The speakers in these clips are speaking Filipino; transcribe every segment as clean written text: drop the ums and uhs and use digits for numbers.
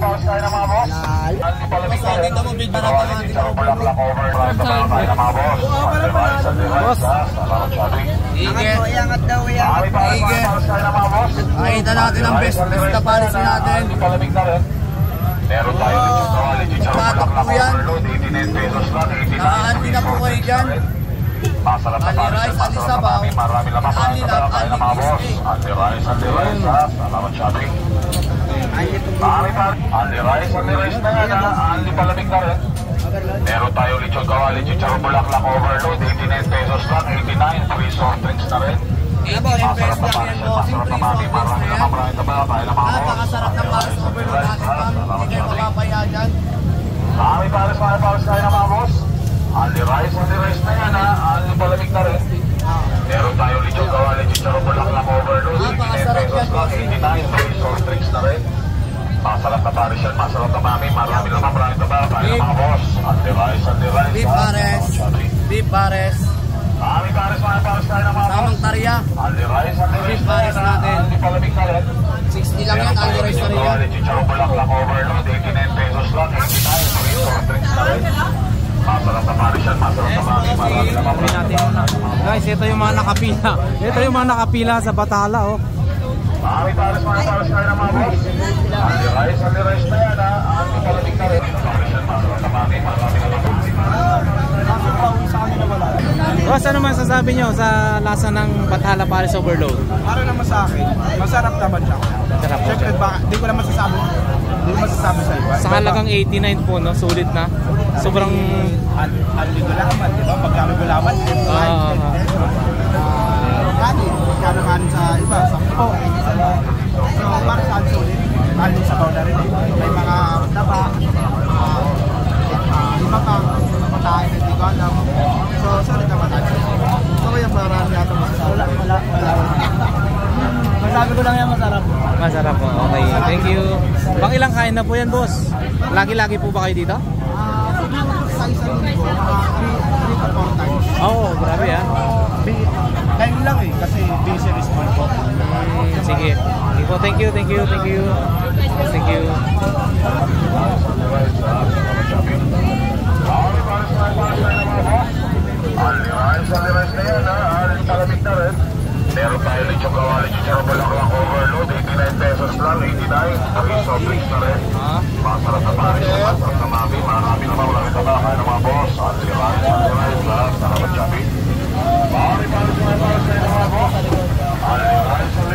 pares tayo ng mga boss. Basta dito mo big para pa natin. Bulaklak over. Pares tayo ng mga boss. Boss. Iangat daw, iangat. Pares tayo ng mga boss. Nakita natin ang best na pares natin. Palamig na rin. Meron tayo dito sa quality. Patok po yan. 89 pesos lang. Nakaanti na po kayo dyan. Masarap na pares. Masarap na mami. Marami lamang para tayo ng mga boss. Anli rice ha. Salamat shopping. Anli rice na yan ha. Anli palamig na rin. Meron tayo lechon kawali, chicharon bulaklak overload, 89 pesos lang, 89, free soft drinks na rin. Masarap na pares yan, masarap na mami, marami lamang para tayo ng mga boss. Napakasarap ng pares overload natin, ma'am. Hindi kayo makapaya dyan. Mami pares tayo ng mga boss. Anli rice na yan ha. Anli palamig na rin. Meron tayo lechon kawali, chicharon bulaklak overload, 89 pesos lang, 89, free soft drinks na rin. Masarap na pares yan, masarap na mami, marami lamang para tayo ng mga boss. Anli rice Beef pares. Beef pares. Mami pares tayo ng mga boss. Tamang tarya. Anli rice Beef pares natin. Anli palamig na rin. 60 lang yan, Anli rice na rin yan. Chicharon bulaklak overload, 89 pesos lang, 89, free soft drinks na rin. Masarap na pares yan, masarap na mami, marami lamang para tayo ng mga boss. Guys, ito yung mga nakapila. Ito yung mga nakapila sa Bathala, oh. Mami pares tayo ng mga boss. Anli rice na yan ha. Anli palamig na rin. Pares yan, masarap na mami, marami lamang para Boss, ano man sasabi nyo sa lasa ng Bathala Pares Overload? Para naman sa akin, masarap naman siya. Masarap po. Siyempre, hindi ko lang masasabi. Hindi ko masasabi sa iba. Sa halagang 89 po, no? Sulit na. Sobrang... Anli gulaman, di ba? Pagkano gulaman, kano kanin sa iba, 10. So, para sa sulit, anli sa bawda rin. May mga daba, iba pang matahin na hindi ko alam. So, sulit naman tayo. So, kaya marami yata masasabi. Wala. Masabi ko lang yan, masarap. Masarap po. Okay, thank you. Pang ilang kain na po yan, boss? Lagi-lagi po ba kayo dito? Sa isang linggo, mga 3 to 4 times. Oo, grabe ah. Time lang eh, kasi busy respond po. Sige. Sige po, thank you. Thank you. Anli rice na yan ha. Anli palamig na rin. Meron tayo lechon kawali, chicharon bulaklak overload, 89 pesos lang, 89, free soft drinks na rin. Masarap na pares yan, masarap na mami, marami naman wala rin tatakay ng mga boss. Anli rice ha. Salamat shopping. Mami pares tayo ng mga boss. Anli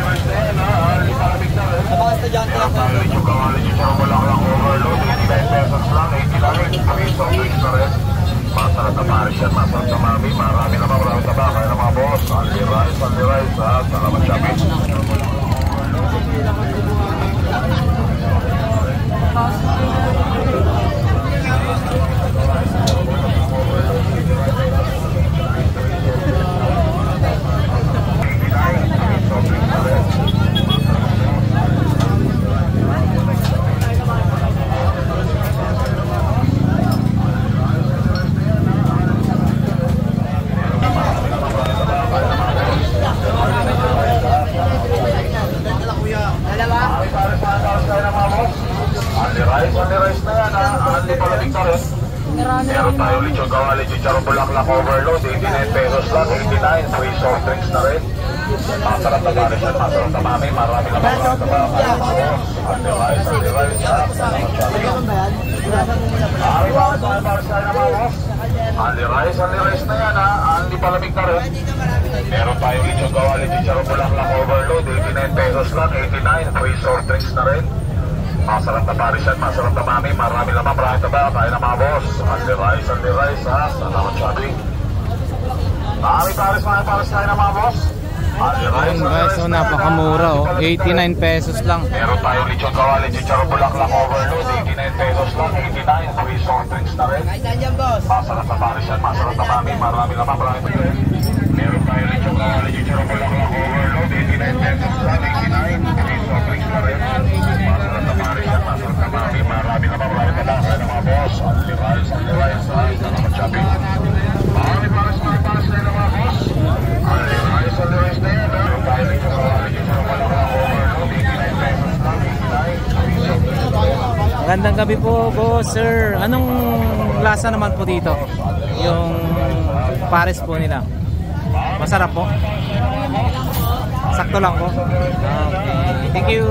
rice na yan ha. Anli palamig na rin. Meron tayo lechon kawali, chicharon bulaklak overload, 89 pesos lang, 89, free soft drinks na rin. Masarap na pares yan, masarap na mami, marami naman wala rin tatakay ng mga boss. Anli rice ha. Salamat shopping. Anli rice na yan ha. Anli palamig na rin. Meron tayo lechon kawali, chicharon bulaklak overload, 89 pesos lang, 89, free soft drinks na rin. Masarap na pares yan, masarap na mami, marami na mga Anli rice ha. Salamat shopping. Anli rice na yan ha. Anli palamig na rin. Meron tayo lechon kawali, chicharon bulaklak overload, 89 pesos lang, 89, free soft drinks na rin. Masarap na pares yan, masarap na mami, marami lamang para tayo ng mga boss. Anli rice ha. Salamat shopping. Mami pares tayo ng mga boss. Anli rice guys, so napakamura oh. 89 pesos lang. Meron tayo lechon kawali, chicharon bulaklak overload, 89 pesos lang, 89, free soft drinks na rin. Masarap na pares yan, masarap na mami, marami lamang para tayo. Meron tayo lechon kawali, chicharon bulaklak overload, 89 pesos lang, 89, free soft drinks na rin. Masarap na pares yan, masarap na mami, marami lamang para tayo ng mga boss. Anli rice ha. Salamat shopping. Mami pares tayo ng mga boss. Anli rice na yan ha. Meron tayo lechon kawali, chicharon bulaklak overload, 89 pesos lang, 89, free soft drinks na rin. Magandang gabi po, boss, sir. Anong lasa naman po dito? Yung pares po nila. Masarap po? Sakto lang po? Okay, thank you.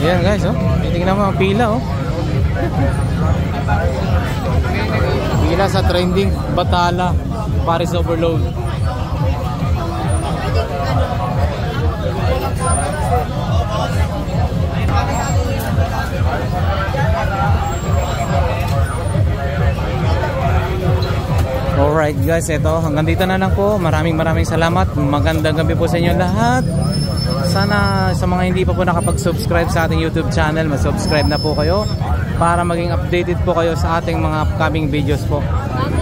Ayan guys, oh. Tingnan mo ang pila, oh. Pila sa trending Bathala Paris Overload. Alright guys, eto hanggang dito na lang po. Maraming salamat. Magandang gabi po sa inyo lahat. Sana sa mga hindi pa po nakapag-subscribe sa ating YouTube channel, mag-subscribe na po kayo para maging updated po kayo sa ating mga upcoming videos po.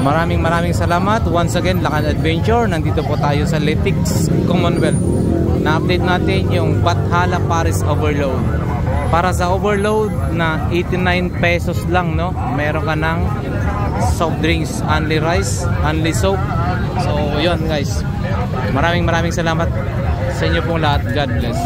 Maraming salamat. Once again, Lakad Adventure. Nandito po tayo sa Litix, Commonwealth. Na-update natin yung Bathala Paris Overload. Para sa overload na 89 pesos lang, no? Meron ka ng soft drinks, only rice, only soap. So yun guys, maraming salamat sa inyo pong lahat. God bless.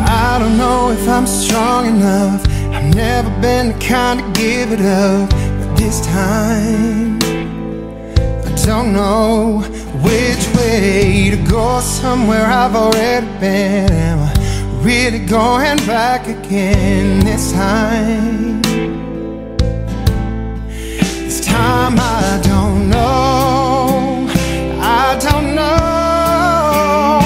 I don't know if I'm strong enough. I've never been the kind to give it up, but this time I don't know which way to go. Somewhere I've already been. Am I really going back again this time? This time I don't know. I don't know.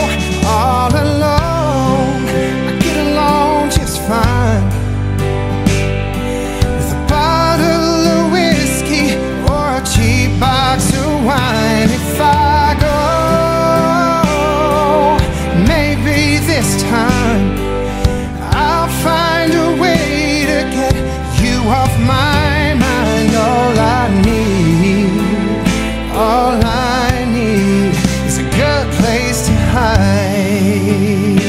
All alone, I get along just fine with a bottle of whiskey or a cheap box of wine. If I go, maybe this time I'll find a way to get you off my mind. All I need is a good place to hide.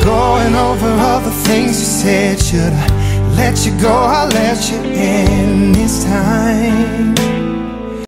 Going over all the things you said. Should I let you go? I'll let you in this time.